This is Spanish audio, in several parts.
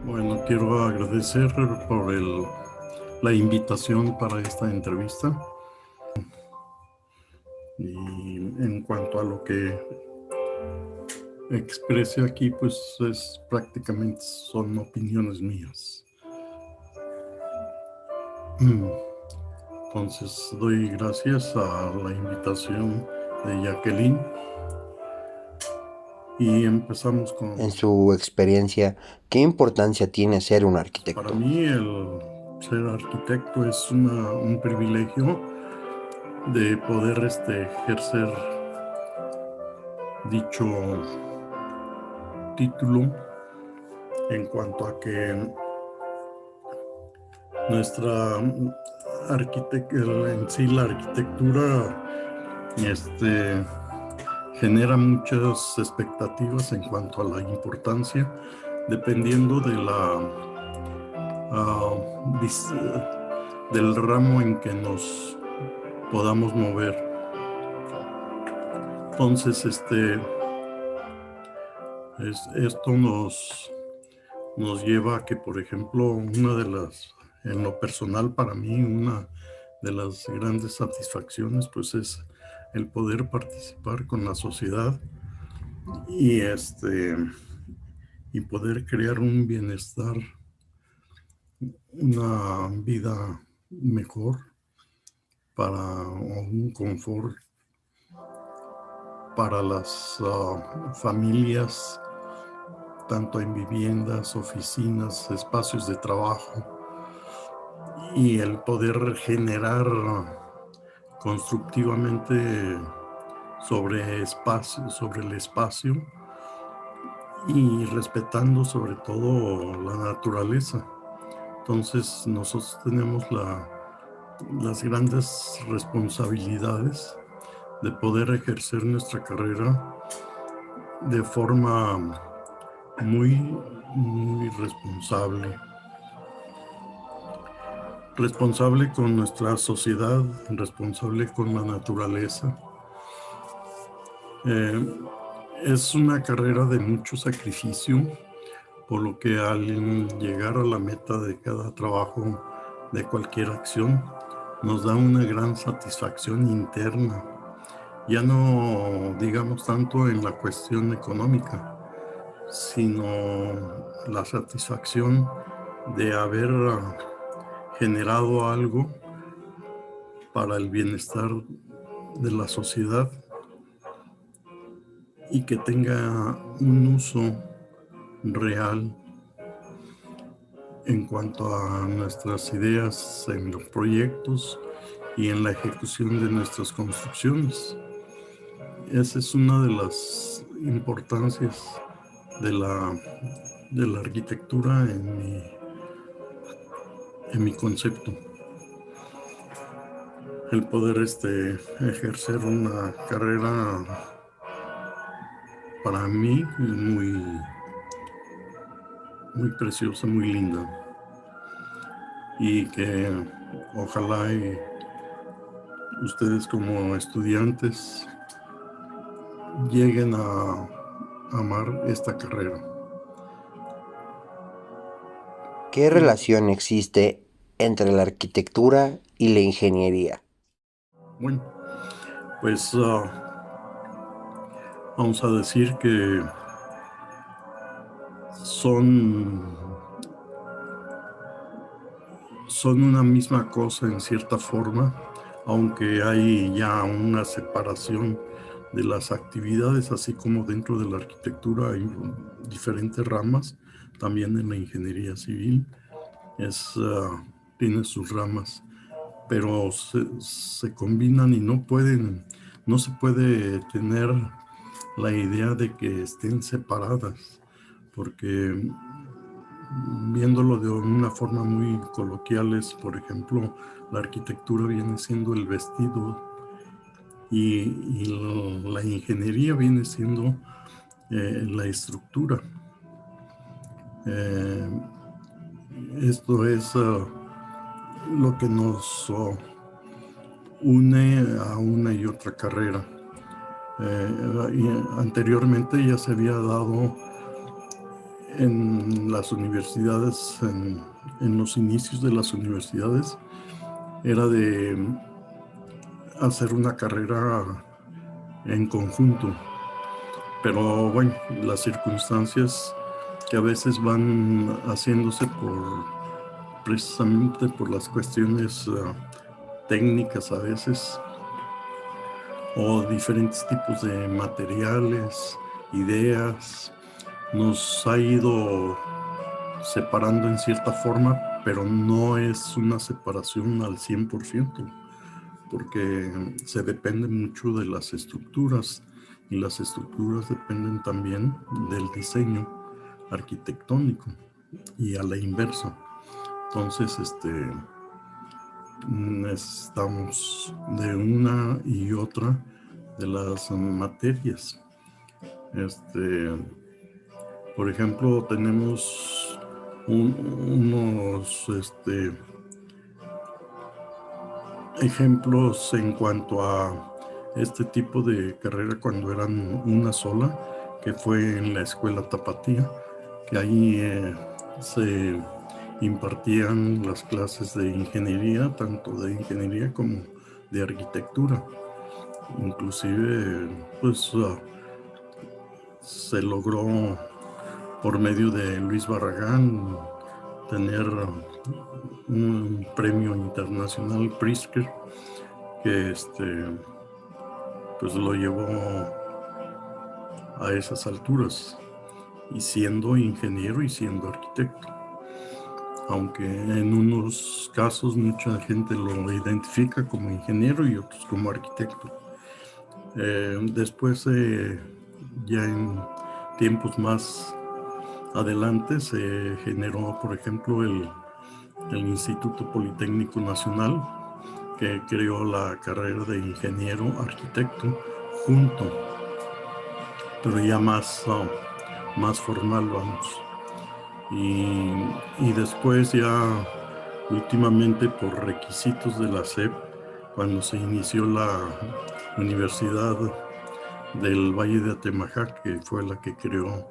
Bueno, quiero agradecer por la invitación para esta entrevista. Y en cuanto a lo que exprese aquí, pues prácticamente son opiniones mías. Entonces doy gracias a la invitación de Jacqueline y empezamos con... En su experiencia, ¿qué importancia tiene ser un Para arquitecto? mí el ser arquitecto es un privilegio de poder ejercer dicho título en cuanto a que nuestra arquitectura, en sí la arquitectura, genera muchas expectativas en cuanto a la importancia, dependiendo de del ramo en que nos podamos mover. Entonces, esto nos lleva a que, por ejemplo, en lo personal para mí, una de las grandes satisfacciones, pues es el poder participar con la sociedad y y poder crear un bienestar, una vida mejor o un confort para las familias, tanto en viviendas, oficinas, espacios de trabajo, y el poder generar constructivamente sobre el espacio y respetando sobre todo la naturaleza. Entonces nosotros tenemos las grandes responsabilidades de poder ejercer nuestra carrera de forma muy, muy responsable. Responsable con nuestra sociedad, responsable con la naturaleza. Es una carrera de mucho sacrificio, por lo que al llegar a la meta de cada trabajo, de cualquier acción, nos da una gran satisfacción interna. Ya no digamos tanto en la cuestión económica, sino la satisfacción de haber generado algo para el bienestar de la sociedad y que tenga un uso real en cuanto a nuestras ideas en los proyectos y en la ejecución de nuestras construcciones. Esa es una de las importancias de la arquitectura en mi concepto. El poder ejercer una carrera para mí muy preciosa, muy linda, y que ojalá ustedes como estudiantes lleguen a amar esta carrera. ¿Qué relación existe entre la arquitectura y la ingeniería? Bueno, pues vamos a decir que son, son una misma cosa en cierta forma, aunque hay ya una separación de las actividades, así como dentro de la arquitectura hay diferentes ramas, también en la ingeniería civil tiene sus ramas, pero se combinan y no se puede tener la idea de que estén separadas, porque viéndolo de una forma muy coloquial es, por ejemplo, la arquitectura viene siendo el vestido y la ingeniería viene siendo la estructura. Eh, Esto es lo que nos une a una y otra carrera. Y anteriormente ya se había dado en las universidades, en los inicios de las universidades, era de hacer una carrera en conjunto. Pero bueno, las circunstancias que a veces van haciéndose precisamente por las cuestiones técnicas a veces, o diferentes tipos de materiales, ideas, nos ha ido separando en cierta forma, pero no es una separación al 100%, porque se depende mucho de las estructuras, y las estructuras dependen también del diseño arquitectónico y a la inversa. Entonces, necesitamos de una y otra de las materias. Por ejemplo, tenemos unos ejemplos en cuanto a este tipo de carrera cuando eran una sola, que fue en la escuela Tapatía, que ahí se impartían las clases de ingeniería, tanto de ingeniería como de arquitectura. Inclusive, pues se logró por medio de Luis Barragán tener un premio internacional Pritzker, que pues lo llevó a esas alturas, y siendo ingeniero y siendo arquitecto, aunque en unos casos mucha gente lo identifica como ingeniero y otros como arquitecto. Después, ya en tiempos más adelante, se generó, por ejemplo, el Instituto Politécnico Nacional, que creó la carrera de ingeniero arquitecto junto, pero ya más formal, vamos. Y después, ya últimamente, por requisitos de la SEP, cuando se inició la Universidad del Valle de Atemajac, que fue la que creó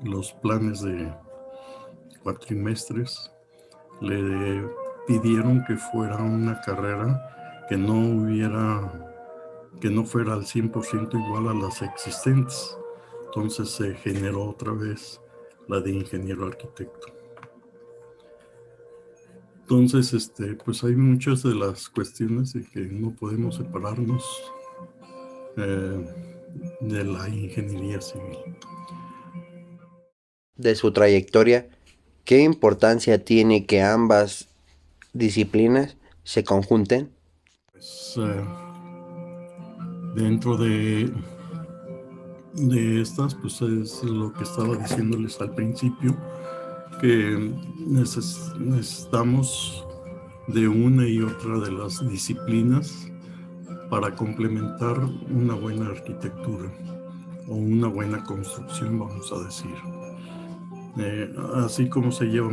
los planes de cuatrimestres, le pidieron que fuera una carrera que no fuera al 100% igual a las existentes. Entonces se generó otra vez la de ingeniero arquitecto. Entonces, pues hay muchas de las cuestiones de que no podemos separarnos de la ingeniería civil. De su trayectoria, ¿qué importancia tiene que ambas disciplinas se conjunten? Pues dentro de estas, pues es lo que estaba diciéndoles al principio, que necesitamos de una y otra de las disciplinas para complementar una buena arquitectura o una buena construcción, vamos a decir. Así como se lleva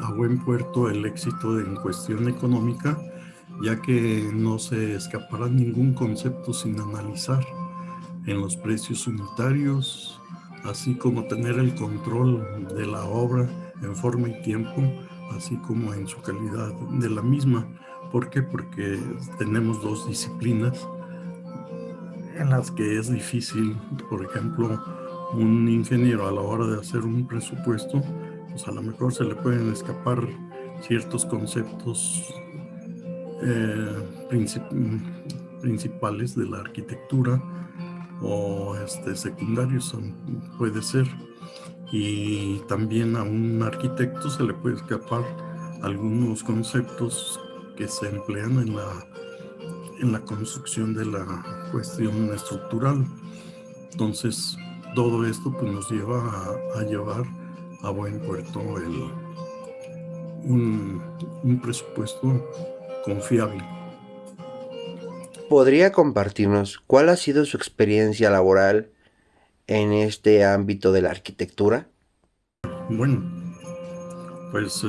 a buen puerto el éxito en cuestión económica, ya que no se escapará ningún concepto sin analizar en los precios unitarios, así como tener el control de la obra en forma y tiempo, así como en su calidad de la misma. ¿Por qué? Porque tenemos dos disciplinas en las que es difícil, por ejemplo, un ingeniero a la hora de hacer un presupuesto, pues a lo mejor se le pueden escapar ciertos conceptos principales de la arquitectura, o secundarios puede ser, y también a un arquitecto se le puede escapar algunos conceptos que se emplean en la construcción de la cuestión estructural. Entonces, todo esto pues nos lleva a llevar a buen puerto un presupuesto confiable. ¿Podría compartirnos cuál ha sido su experiencia laboral en este ámbito de la arquitectura? Bueno, pues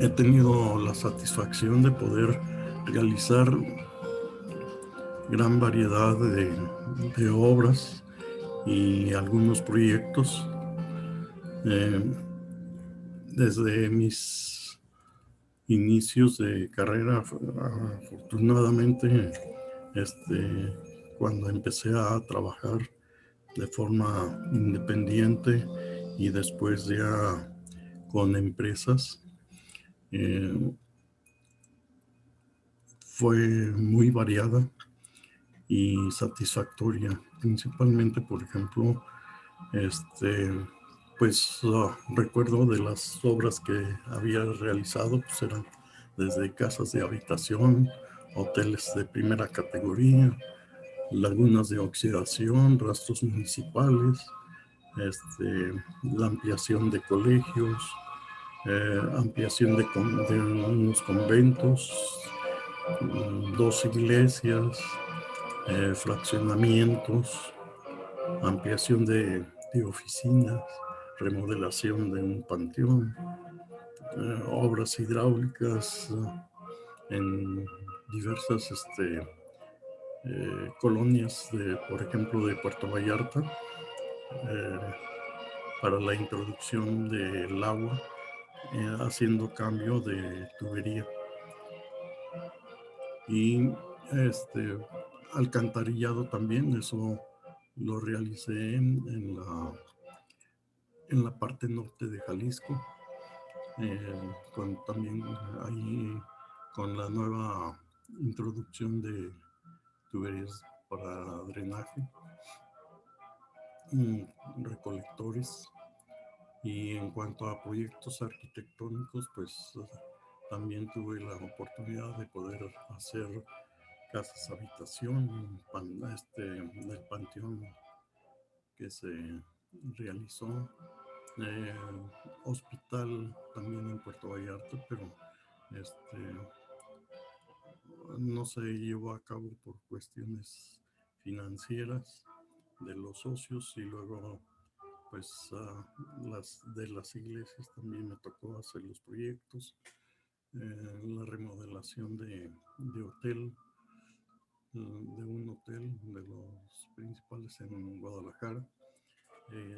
he tenido la satisfacción de poder realizar gran variedad de obras y algunos proyectos. Desde mis inicios de carrera, afortunadamente, cuando empecé a trabajar de forma independiente y después ya con empresas, fue muy variada y satisfactoria, principalmente, por ejemplo, pues recuerdo de las obras que había realizado, pues eran desde casas de habitación, hoteles de primera categoría, lagunas de oxidación, rastros municipales, la ampliación de colegios, ampliación de unos conventos, dos iglesias, fraccionamientos, ampliación de oficinas, remodelación de un panteón, obras hidráulicas en diversas colonias, por ejemplo, de Puerto Vallarta, para la introducción del agua, haciendo cambio de tubería. Y alcantarillado también, eso lo realicé en la parte norte de Jalisco, también ahí con la nueva introducción de tuberías para drenaje, recolectores. Y en cuanto a proyectos arquitectónicos, pues también tuve la oportunidad de poder hacer casas habitación, del panteón que se realizó, hospital también en Puerto Vallarta, pero no se llevó a cabo por cuestiones financieras de los socios, y luego pues de las iglesias también me tocó hacer los proyectos, la remodelación de hotel, de un hotel de los principales en Guadalajara,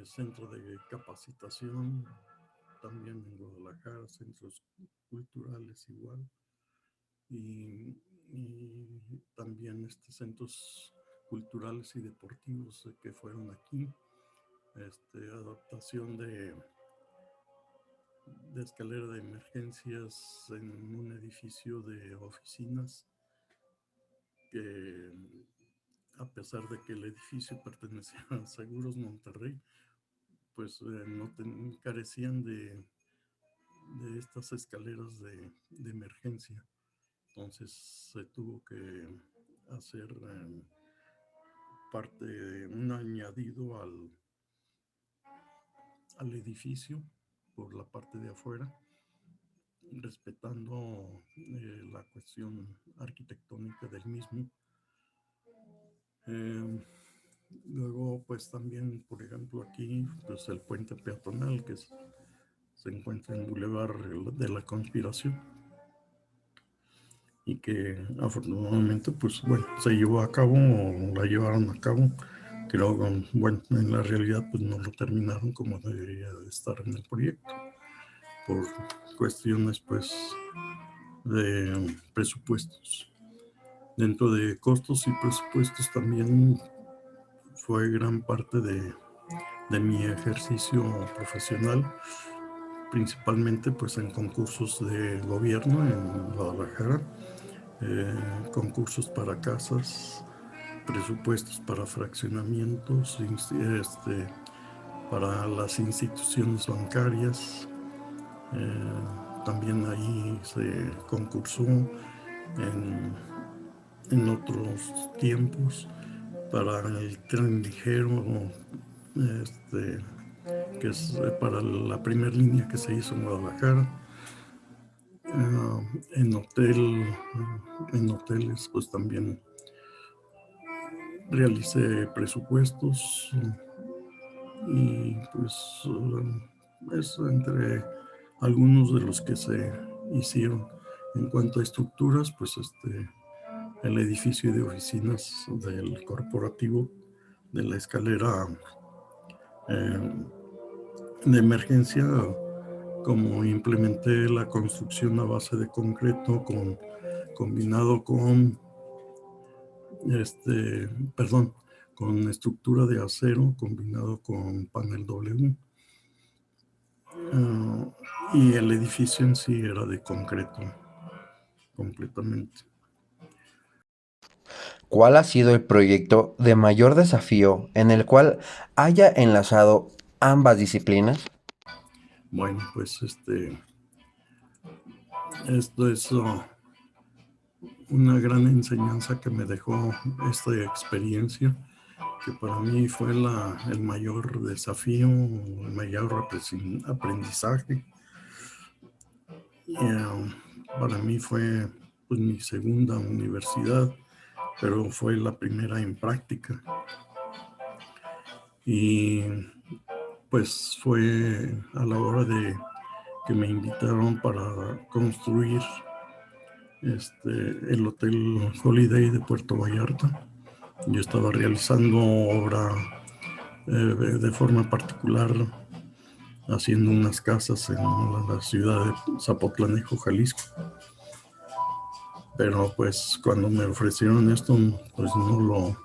centro de capacitación también en Guadalajara, centros culturales igual, y también centros culturales y deportivos que fueron aquí, adaptación de escalera de emergencias en un edificio de oficinas que, a pesar de que el edificio pertenecía a Seguros Monterrey, pues no carecían de estas escaleras de emergencia. Entonces se tuvo que hacer parte de un añadido al edificio por la parte de afuera, respetando la cuestión arquitectónica del mismo. Luego, pues también, por ejemplo, aquí, pues el puente peatonal que se encuentra en Boulevard de la Conspiración, y que afortunadamente, pues bueno, se llevó a cabo, o la llevaron a cabo. Creo, bueno, en la realidad pues no lo terminaron como debería de estar en el proyecto, por cuestiones pues de presupuestos. Dentro de costos y presupuestos también fue gran parte de mi ejercicio profesional, principalmente pues en concursos de gobierno en Guadalajara, concursos para casas, presupuestos para fraccionamientos, para las instituciones bancarias. También ahí se concursó en otros tiempos para el tren ligero, que es para la primera línea que se hizo en Guadalajara. En hoteles pues también realicé presupuestos, y pues es entre algunos de los que se hicieron. En cuanto a estructuras, pues el edificio de oficinas del corporativo de la escalera de emergencia, como implementé la construcción a base de concreto combinado con con estructura de acero combinado con panel W. Y el edificio en sí era de concreto completamente. ¿Cuál ha sido el proyecto de mayor desafío en el cual haya enlazado ambas disciplinas? Bueno, pues esto es una gran enseñanza que me dejó esta experiencia, que para mí fue el mayor desafío, el mayor aprendizaje. Para mí fue pues, mi segunda universidad, pero fue la primera en práctica. Y pues fue a la hora de que me invitaron para construir el Hotel Holiday de Puerto Vallarta. Yo estaba realizando obra de forma particular, haciendo unas casas en la ciudad de Zapotlanejo, Jalisco. Pero pues cuando me ofrecieron esto, pues no lo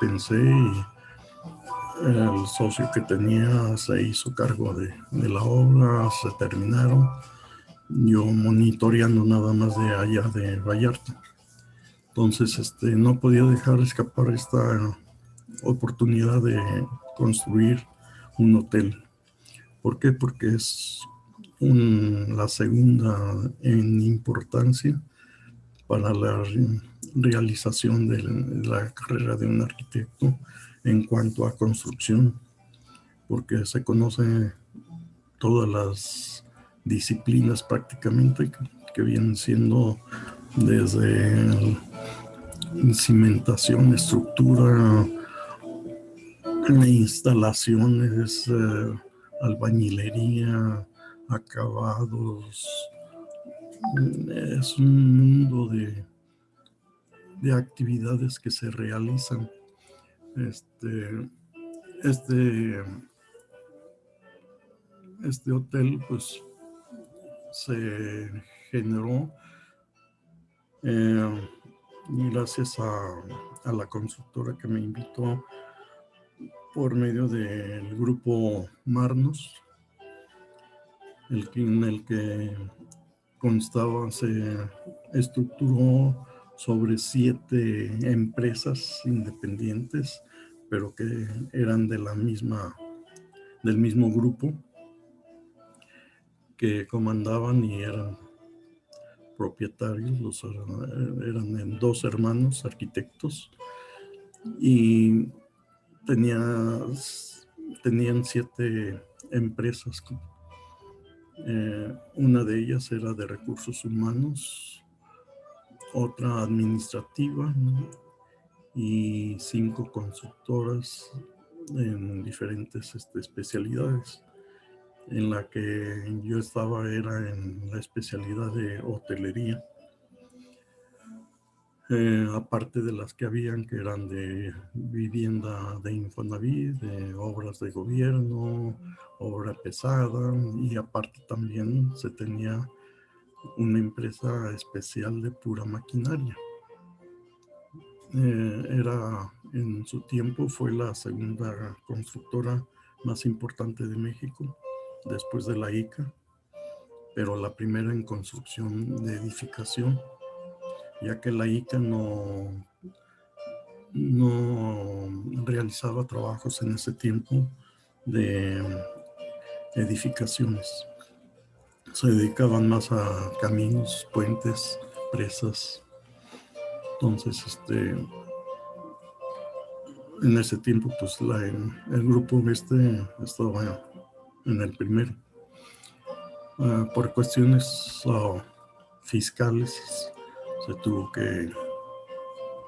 pensé, y el socio que tenía se hizo cargo de la obra, se terminaron, yo monitoreando nada más de allá de Vallarta. Entonces no podía dejar escapar esta oportunidad de construir un hotel. ¿Por qué? Porque es la segunda en importancia para la realización de la carrera de un arquitecto en cuanto a construcción, porque se conoce todas las disciplinas prácticamente que vienen siendo desde cimentación, estructura, instalaciones, albañilería, acabados. Es un mundo de actividades que se realizan. Este, este hotel pues se generó gracias a la constructora que me invitó por medio del grupo Marnos, en el que se estructuró sobre 7 empresas independientes, pero que eran del mismo grupo, que comandaban y eran propietarios, eran 2 hermanos arquitectos, y tenían 7 empresas. Una de ellas era de recursos humanos, otra administrativa, ¿no? Y 5 constructoras en diferentes especialidades. En la que yo estaba era en la especialidad de hotelería. Aparte de las que habían, que eran de vivienda de Infonavit, de obras de gobierno, obra pesada, y aparte también se tenía una empresa especial de pura maquinaria. En su tiempo fue la segunda constructora más importante de México, después de la ICA, pero la primera en construcción de edificación, ya que la ICA no realizaba trabajos en ese tiempo de edificaciones. Se dedicaban más a caminos, puentes, presas. Entonces, en ese tiempo, pues el grupo estaba en el primero. Por cuestiones fiscales, se tuvo que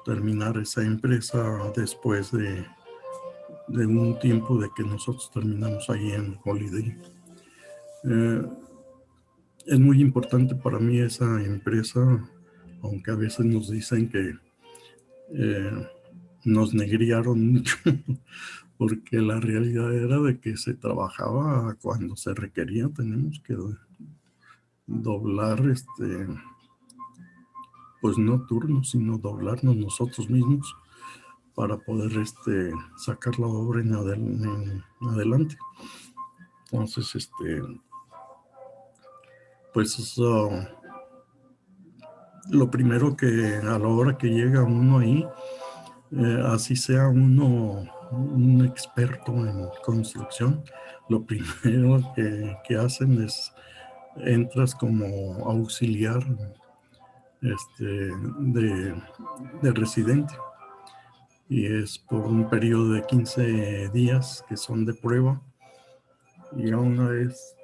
terminar esa empresa después de un tiempo de que nosotros terminamos ahí en Holiday. Es muy importante para mí esa empresa, aunque a veces nos dicen que nos negriaron mucho, porque la realidad era de que se trabajaba cuando se requería. Tenemos que doblar, pues no turnos, sino doblarnos nosotros mismos para poder sacar la obra en adelante. Entonces, pues eso, lo primero que a la hora que llega uno ahí, así sea uno un experto en construcción, lo primero que hacen es entras como auxiliar de residente, y es por un periodo de 15 días que son de prueba, y a una vez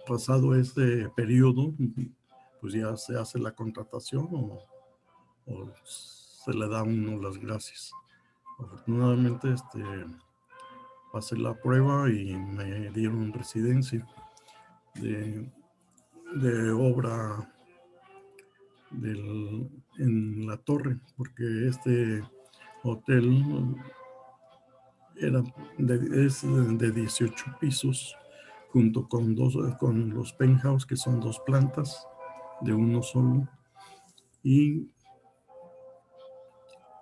pasado este periodo, pues ya se hace la contratación o se le da a uno las gracias. Afortunadamente pasé la prueba y me dieron residencia de obra en la torre, porque este hotel es de 18 pisos, junto con los penthouse, que son 2 plantas de uno solo, y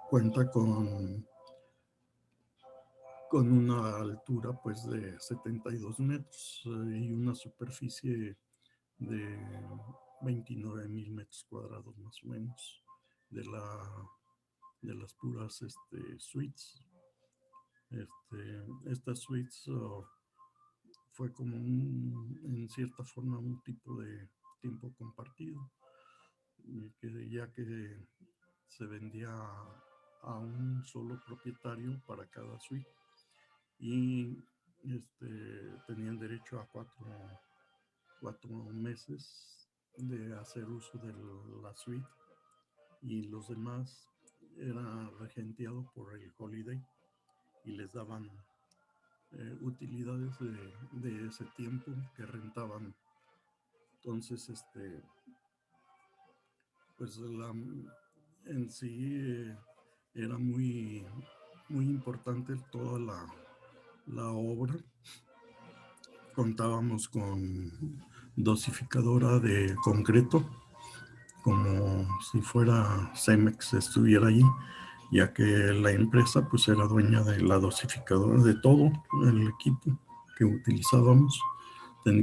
cuenta con una altura pues de 72 metros y una superficie de 29,000 metros cuadrados más o menos, de las puras suites. Estas suites fue como en cierta forma un tipo de tiempo compartido, ya que se vendía a un solo propietario para cada suite, y tenían derecho a 4 meses de hacer uso de la suite, y los demás era regenteado por el Holiday y les daban utilidades de ese tiempo que rentaban. Entonces, pues en sí era muy, muy importante toda la obra. Contábamos con dosificadora de concreto, como si fuera Cemex estuviera allí, ya que la empresa pues era dueña de la dosificadora de todo el equipo que utilizábamos.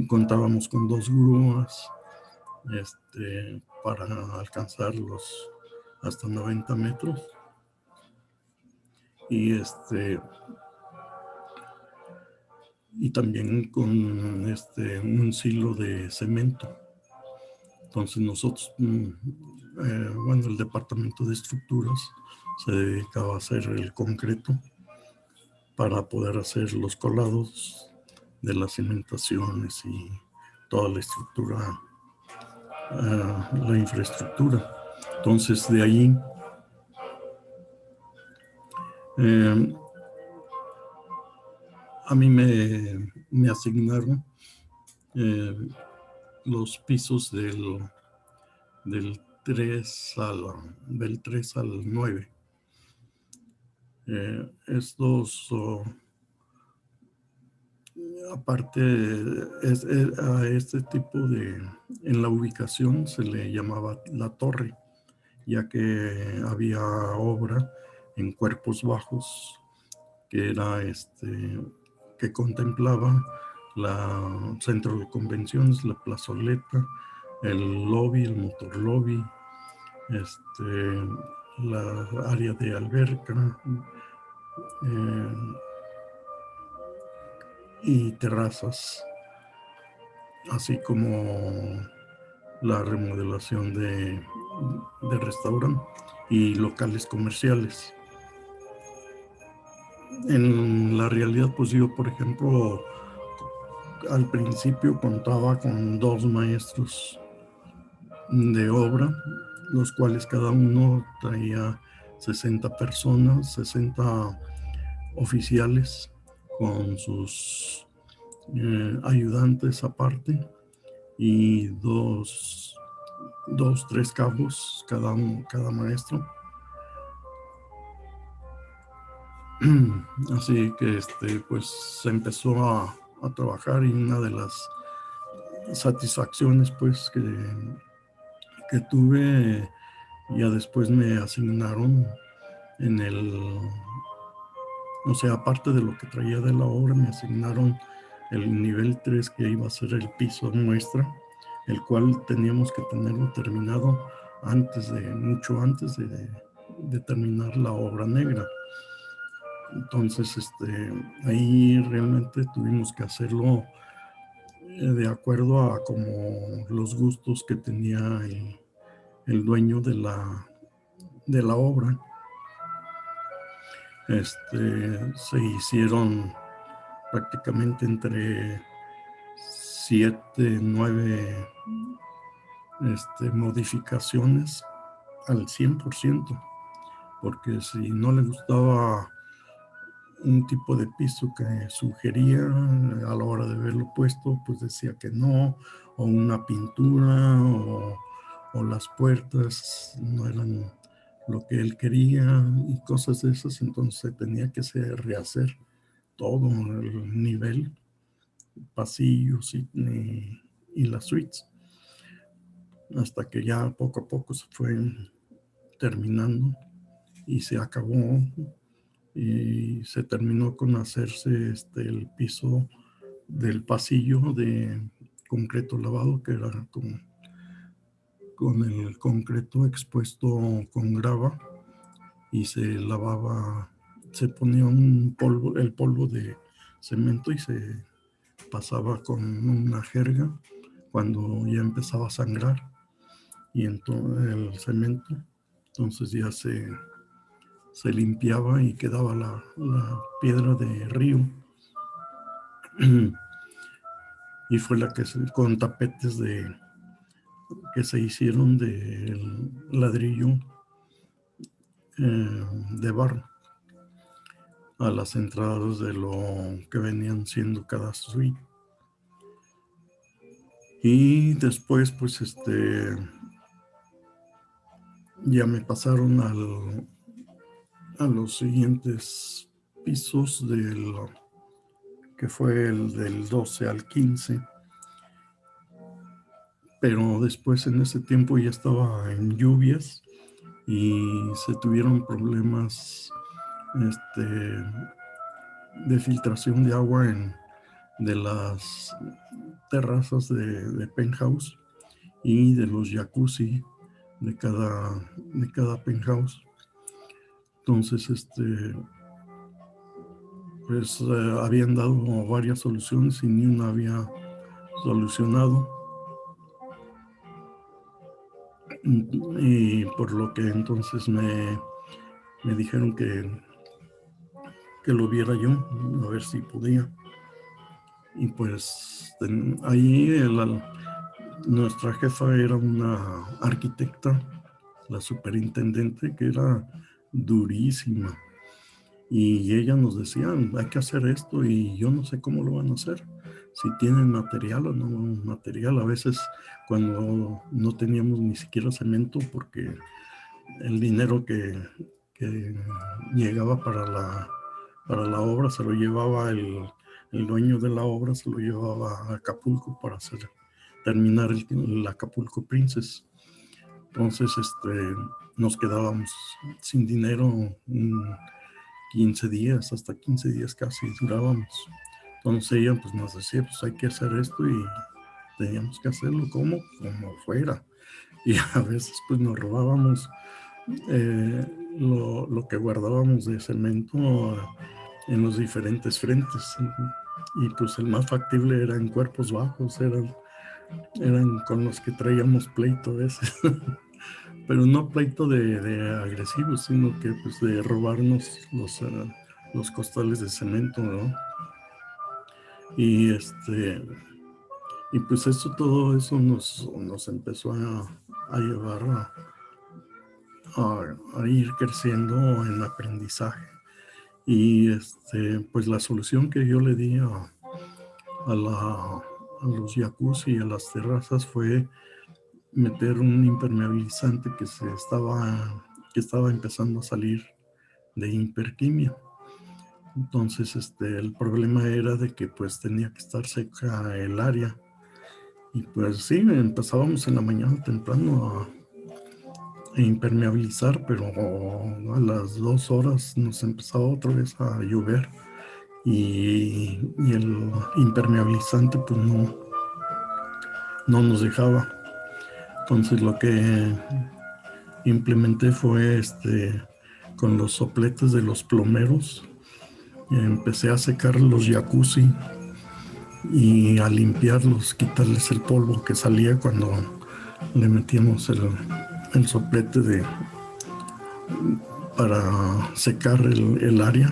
Contábamos con 2 grúas para alcanzar los hasta 90 metros, y también con un silo de cemento. Entonces nosotros, bueno, el departamento de estructuras se dedicaba a hacer el concreto para poder hacer los colados de las cimentaciones y toda la estructura, la infraestructura. Entonces de ahí a mí me asignaron los pisos del 3 al 9. Estos, aparte, a este tipo en la ubicación se le llamaba la torre, ya que había obra en cuerpos bajos que era que contemplaba la centro de convenciones, la plazoleta, el lobby, el motor lobby, la área de alberca, y terrazas, así como la remodelación de restaurante y locales comerciales. En la realidad, pues yo, por ejemplo, al principio contaba con 2 maestros de obra, los cuales cada uno traía 60 personas, 60 oficiales con sus ayudantes aparte, y dos, 3 cabos cada maestro. Así que pues se empezó a trabajar, y una de las satisfacciones pues que tuve, ya después me asignaron en o sea, aparte de lo que traía de la obra, me asignaron el nivel 3, que iba a ser el piso muestra, el cual teníamos que tenerlo terminado mucho antes de terminar la obra negra. Entonces, ahí realmente tuvimos que hacerlo de acuerdo a como los gustos que tenía el dueño de la obra. Se hicieron prácticamente entre 7, 9 modificaciones al 100%, porque si no le gustaba un tipo de piso que sugería a la hora de verlo puesto, pues decía que no, o una pintura, o las puertas no eran lo que él quería y cosas de esas. Entonces tenía que rehacer todo el nivel, pasillos y las suites, hasta que ya poco a poco se fue terminando y se acabó, y se terminó con hacerse el piso del pasillo de concreto lavado, que era con el concreto expuesto con grava, y se lavaba, se ponía el polvo de cemento, y se pasaba con una jerga cuando ya empezaba a sangrar y entonces el cemento, entonces ya se limpiaba y quedaba la piedra de río. Y fue la que con tapetes que se hicieron del ladrillo de barro a las entradas de lo que venían siendo cada suite. Y después pues ya me pasaron a los siguientes pisos que fue el del 12 al 15, pero después en ese tiempo ya estaba en lluvias y se tuvieron problemas de filtración de agua de las terrazas de penthouse y de los jacuzzi de cada penthouse. Entonces, pues habían dado varias soluciones y ni una había solucionado. Y por lo que entonces me dijeron que lo viera yo, a ver si podía. Y pues ahí nuestra jefa era una arquitecta, la superintendente, que era durísima. Y ella nos decía, hay que hacer esto, y yo no sé cómo lo van a hacer, si tienen material o no material. A veces cuando no teníamos ni siquiera cemento, porque el dinero que llegaba para la obra se lo llevaba el dueño de la obra, se lo llevaba a Acapulco para terminar el Acapulco Princess. Entonces nos quedábamos sin dinero 15 días, hasta 15 días casi durábamos. Entonces ella pues nos decía, pues hay que hacer esto, y teníamos que hacerlo como fuera. Y a veces pues nos robábamos lo que guardábamos de cemento en los diferentes frentes. Y pues el más factible era en cuerpos bajos, eran con los que traíamos pleito a veces. Pero no pleito de agresivos, sino que pues de robarnos los costales de cemento, ¿no? Y y pues todo eso nos empezó a llevar a ir creciendo en aprendizaje. Y pues la solución que yo le di a los jacuzzi y a las terrazas fue meter un impermeabilizante que estaba empezando a salir de Imperquimia. Entonces, el problema era de que pues tenía que estar seca el área. Y pues sí, empezábamos en la mañana temprano a impermeabilizar, pero a las 2 horas nos empezaba otra vez a llover y el impermeabilizante pues no nos dejaba. Entonces lo que implementé fue con los sopletes de los plomeros, empecé a secar los jacuzzi y a limpiarlos, quitarles el polvo que salía cuando le metíamos el soplete para secar el área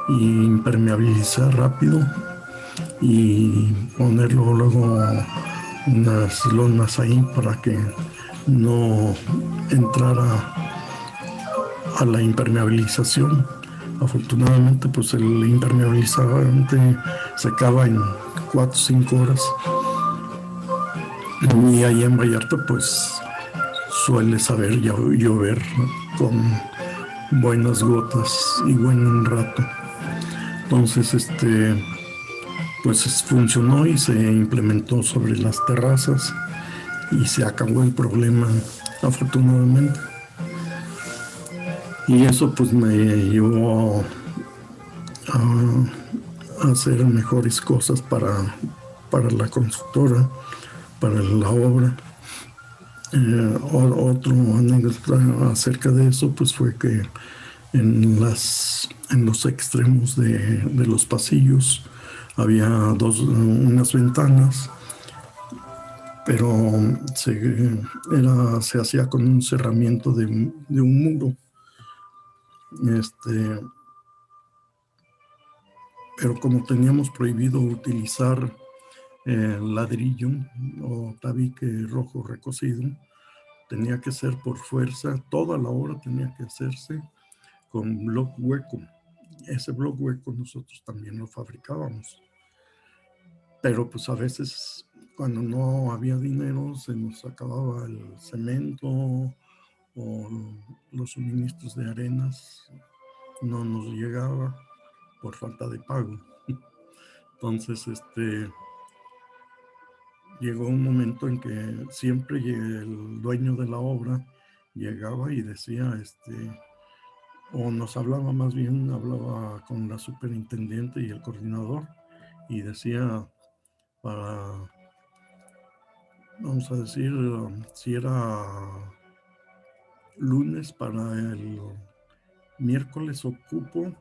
y impermeabilizar rápido y ponerlo luego unas lonas ahí para que no entrara a la impermeabilización. Afortunadamente, pues el impermeabilizante secaba en 4 o 5 horas. Y ahí en Vallarta, pues suele saber llover, ¿no? Con buenas gotas y buen rato. Entonces, pues funcionó y se implementó sobre las terrazas y se acabó el problema, afortunadamente. Y eso pues me llevó a hacer mejores cosas para la constructora, para la obra. Otro anécdota acerca de eso pues fue que en los extremos de los pasillos había unas ventanas, pero se hacía con un cerramiento de un muro. Pero como teníamos prohibido utilizar ladrillo o tabique rojo recocido, tenía que ser por fuerza, toda la obra tenía que hacerse con bloc hueco. Ese bloc hueco nosotros también lo fabricábamos. Pero pues a veces cuando no había dinero se nos acababa el cemento o los suministros de arenas no nos llegaba por falta de pago. Entonces, llegó un momento en que siempre el dueño de la obra llegaba y decía, o nos hablaba más bien, hablaba con la superintendente y el coordinador y decía para, vamos a decir, si era lunes, para el miércoles ocupo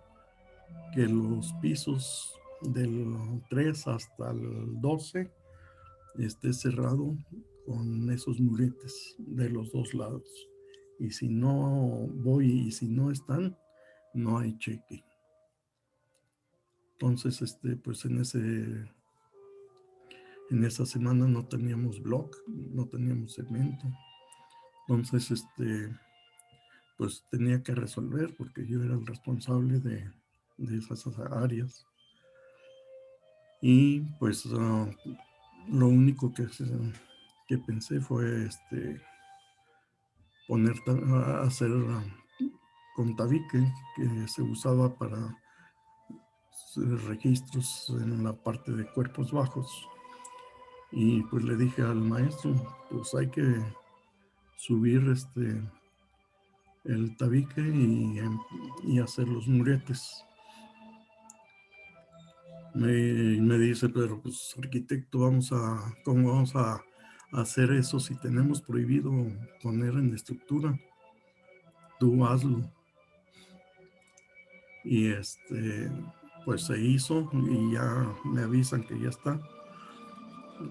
que los pisos del 3 hasta el 12 esté cerrado con esos muretes de los dos lados. Y si no voy y si no están, no hay cheque. Entonces, pues en esa semana no teníamos block, no teníamos cemento. Entonces, pues tenía que resolver porque yo era el responsable de esas áreas. Y pues lo único que pensé fue hacer con tabique que se usaba para registros en la parte de cuerpos bajos. Y pues le dije al maestro, pues hay que subir el tabique y hacer los muretes. Me dice, pero pues arquitecto, ¿cómo vamos a hacer eso si tenemos prohibido poner en estructura? Tú hazlo. Y pues se hizo y ya me avisan que ya está.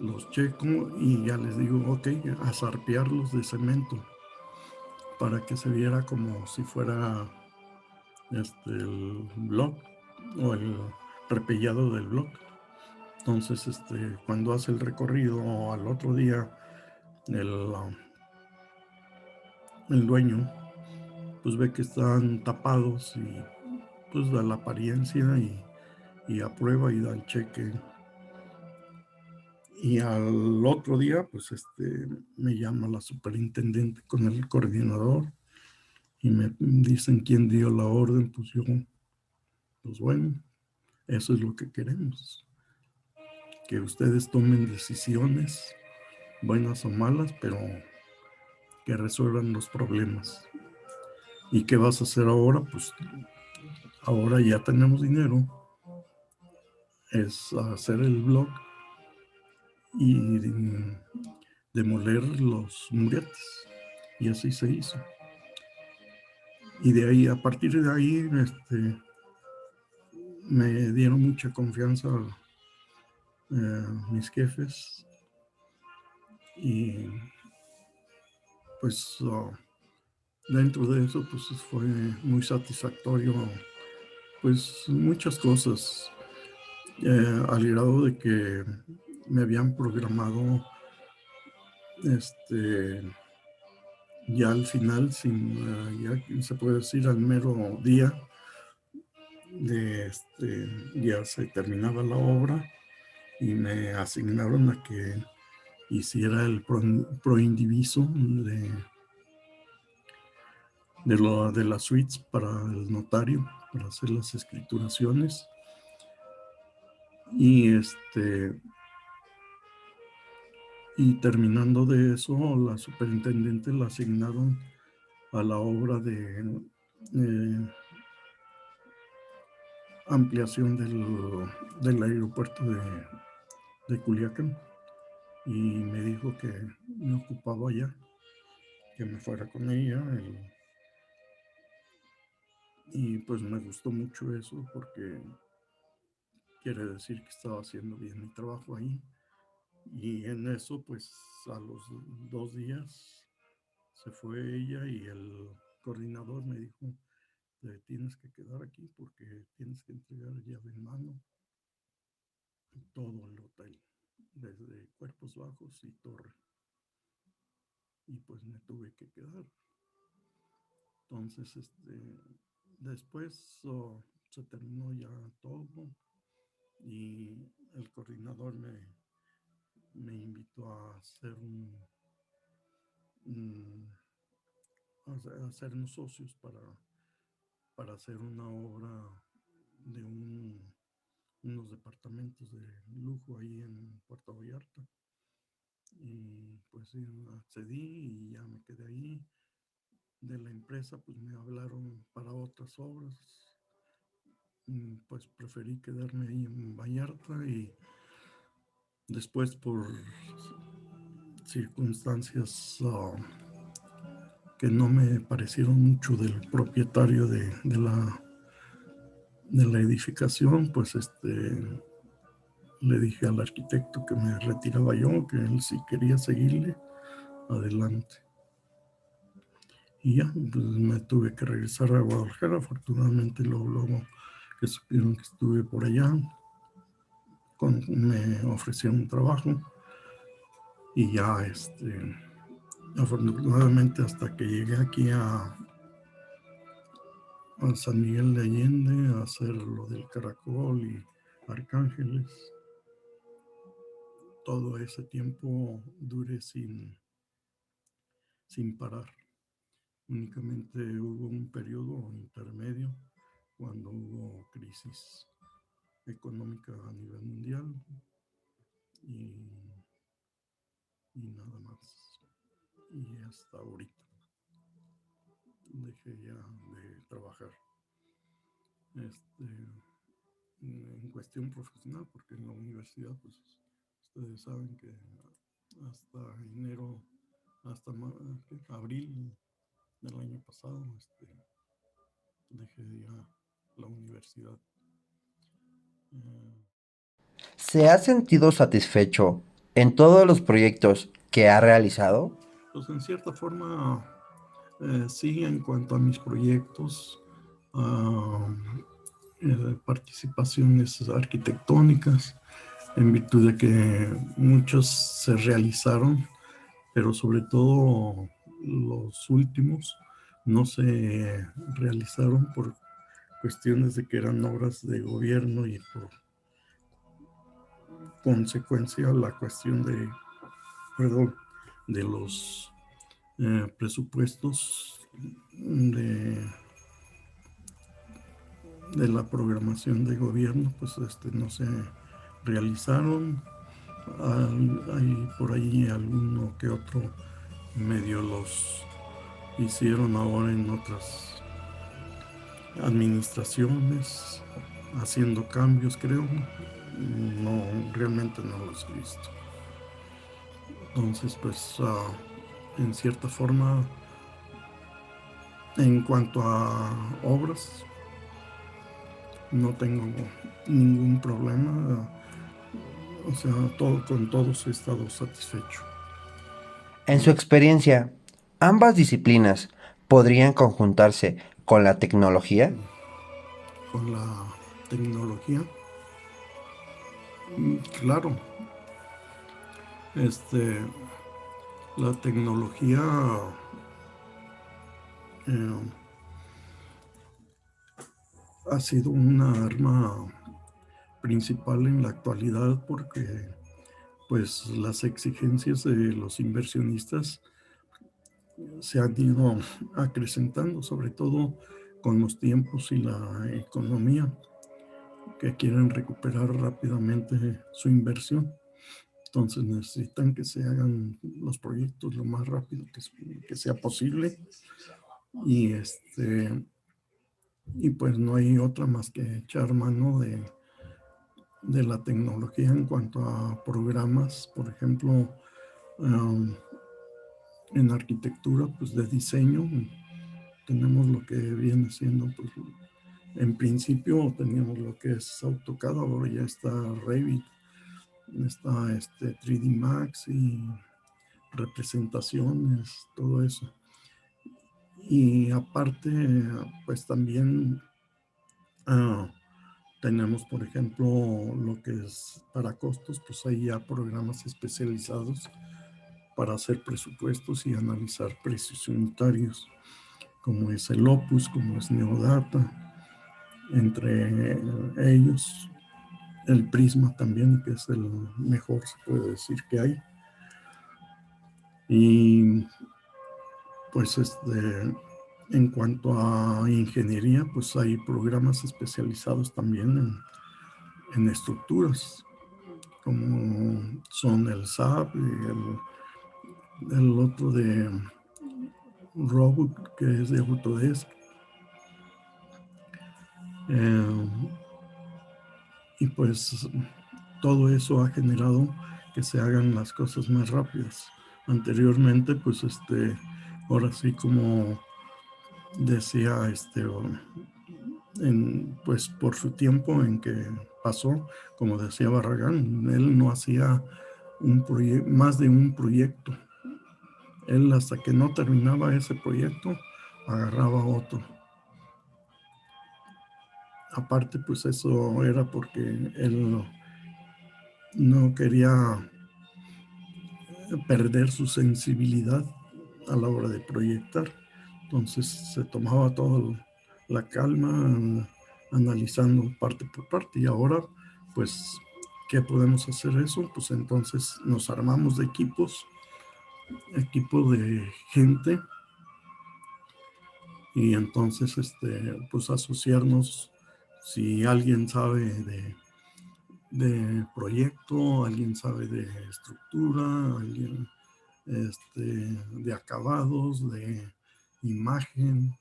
Los checo y ya les digo, ok, a zarpearlos de cemento para que se viera como si fuera el block o el repellado del block. Entonces, cuando hace el recorrido al otro día, el dueño, pues ve que están tapados y pues da la apariencia y aprueba y da el cheque. Y al otro día, pues me llama la superintendente con el coordinador y me dicen quién dio la orden, pues yo Pues bueno, eso es lo que queremos, que ustedes tomen decisiones, buenas o malas, pero que resuelvan los problemas. ¿Y qué vas a hacer ahora? Pues ahora ya tenemos dinero, es hacer el blog y demoler los muretes. Y así se hizo. Y de ahí, a partir de ahí, me dieron mucha confianza mis jefes y pues dentro de eso pues fue muy satisfactorio, pues muchas cosas, al grado de que me habían programado ya al final, ya se puede decir al mero día ya se terminaba la obra y me asignaron a que hiciera el proindiviso de las suites para el notario, para hacer las escrituraciones. Y terminando de eso, la superintendente la asignaron a la obra de ampliación del aeropuerto de Culiacán. Y me dijo que me ocupaba ya, que me fuera con ella. Y pues me gustó mucho eso porque quiere decir que estaba haciendo bien mi trabajo ahí. Y en eso, pues a los 2 días se fue ella y el coordinador me dijo, te tienes que quedar aquí porque tienes que entregar llave en mano todo el hotel, desde cuerpos bajos y torre. Y pues me tuve que quedar. Entonces, después se terminó ya todo y el coordinador me invitó a hacer a hacernos socios para hacer una obra de unos departamentos de lujo ahí en Puerto Vallarta. Y pues sí, accedí y ya me quedé ahí. De la empresa pues me hablaron para otras obras. Pues preferí quedarme ahí en Vallarta y después por circunstancias que no me parecieron mucho del propietario de la edificación, pues le dije al arquitecto que me retiraba yo, que él sí quería seguirle adelante. Y ya, pues me tuve que regresar a Guadalajara. Afortunadamente luego que supieron que estuve por allá, me ofrecieron un trabajo y ya afortunadamente hasta que llegué aquí a San Miguel de Allende a hacer lo del Caracol y Arcángeles, todo ese tiempo duré sin parar. Únicamente hubo un periodo intermedio cuando hubo crisis económica a nivel mundial y, y nada más. Y hasta ahorita dejé ya de trabajar en cuestión profesional, porque en la universidad, pues ustedes saben que hasta enero, hasta abril del año pasado, dejé ya la universidad. ¿Se ha sentido satisfecho en todos los proyectos que ha realizado? Pues en cierta forma, sí, en cuanto a mis proyectos, ah, participaciones arquitectónicas, en virtud de que muchos se realizaron, pero sobre todo los últimos no se realizaron por cuestiones de que eran obras de gobierno y por consecuencia la cuestión perdón, de los presupuestos de la programación de gobierno, pues no se realizaron. Hay por ahí alguno que otro medio los hicieron ahora en otras administraciones, haciendo cambios, creo. No, realmente no los he visto. Entonces, pues, en cierta forma, en cuanto a obras, no tengo ningún problema. O sea, con todos he estado satisfecho. En su experiencia, ¿ambas disciplinas podrían conjuntarse con la tecnología? Con la tecnología, claro, este, la tecnología eh, ha sido una arma principal en la actualidad porque pues las exigencias de los inversionistas se han ido acrecentando, sobre todo con los tiempos y la economía, que quieren recuperar rápidamente su inversión. Entonces necesitan que se hagan los proyectos lo más rápido que sea posible y y pues no hay otra más que echar mano de la tecnología en cuanto a programas, por ejemplo, um, en arquitectura, pues de diseño, tenemos lo que viene siendo, pues en principio teníamos lo que es AutoCAD, ahora ya está Revit, está 3D Max y representaciones, todo eso. Y aparte, pues también ah, tenemos, por ejemplo, lo que es para costos, pues hay ya programas especializados para hacer presupuestos y analizar precios unitarios, como es el Opus, como es Neodata, entre ellos el Prisma también, que es el mejor, se puede decir, que hay. Y pues en cuanto a ingeniería, pues hay programas especializados también en estructuras, como son el SAP y el otro de Robot, que es de Autodesk. Eh, y pues todo eso ha generado que se hagan las cosas más rápidas. Anteriormente, pues ahora sí como decía pues por su tiempo en que pasó, como decía Barragán, él no hacía más de un proyecto. Él hasta que no terminaba ese proyecto, agarraba otro. Aparte, pues eso era porque él no quería perder su sensibilidad a la hora de proyectar. Entonces se tomaba toda la calma analizando parte por parte y ahora pues ¿qué podemos hacer eso? Pues entonces nos armamos de equipo de gente y entonces pues asociarnos si alguien sabe de proyecto, alguien sabe de estructura, alguien de acabados, de imagen,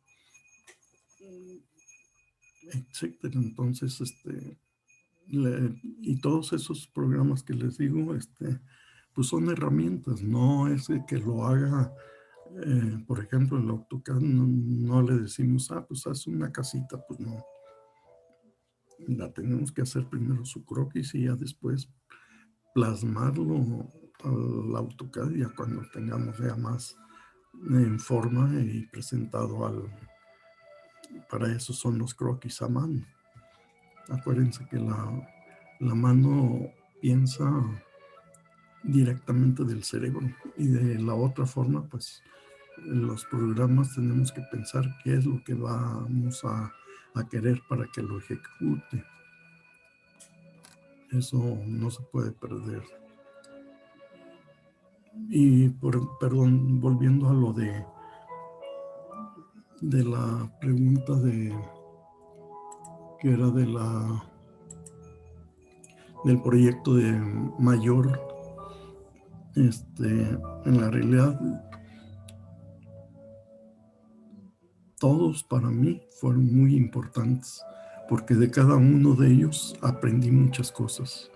etcétera. Entonces, y todos esos programas que les digo, pues son herramientas, no es que lo haga, por ejemplo, el AutoCAD no le decimos, pues haz una casita, pues no. La tenemos que hacer primero su croquis y ya después plasmarlo al AutoCAD ya cuando tengamos ya más en forma y presentado para eso son los croquis a mano. Acuérdense que la mano piensa directamente del cerebro y de la otra forma, pues los programas tenemos que pensar qué es lo que vamos a querer para que lo ejecute. Eso no se puede perder. Y perdón, volviendo a lo de la pregunta que era del proyecto de mayor. En la realidad, todos para mí fueron muy importantes, porque de cada uno de ellos aprendí muchas cosas.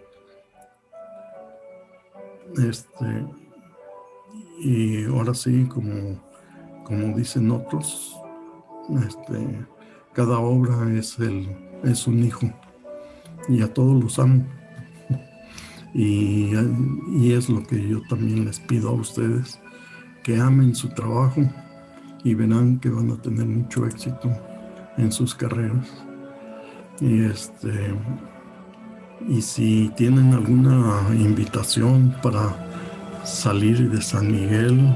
Y ahora sí, como dicen otros, cada obra es un hijo, y a todos los amo. Y es lo que yo también les pido a ustedes, que amen su trabajo y verán que van a tener mucho éxito en sus carreras. Y si tienen alguna invitación para salir de San Miguel,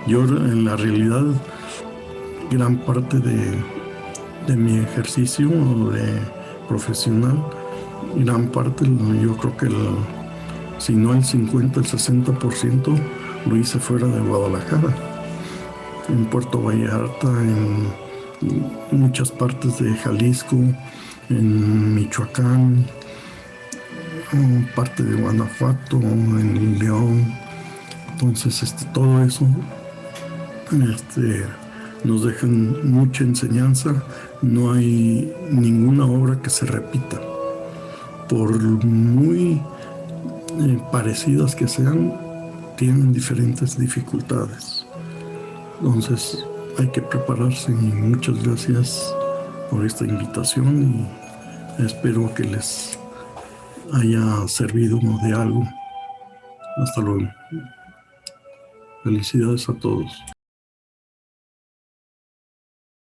yo en la realidad gran parte de mi ejercicio de profesional, gran parte, yo creo que si no el 50, el 60% lo hice fuera de Guadalajara, en Puerto Vallarta, en muchas partes de Jalisco, en Michoacán, parte de Guanajuato, en León. Entonces, todo eso nos deja mucha enseñanza. No hay ninguna obra que se repita, por muy parecidas que sean, tienen diferentes dificultades. Entonces hay que prepararse, y muchas gracias por esta invitación y espero que les haya servido de algo. Hasta luego. Felicidades a todos.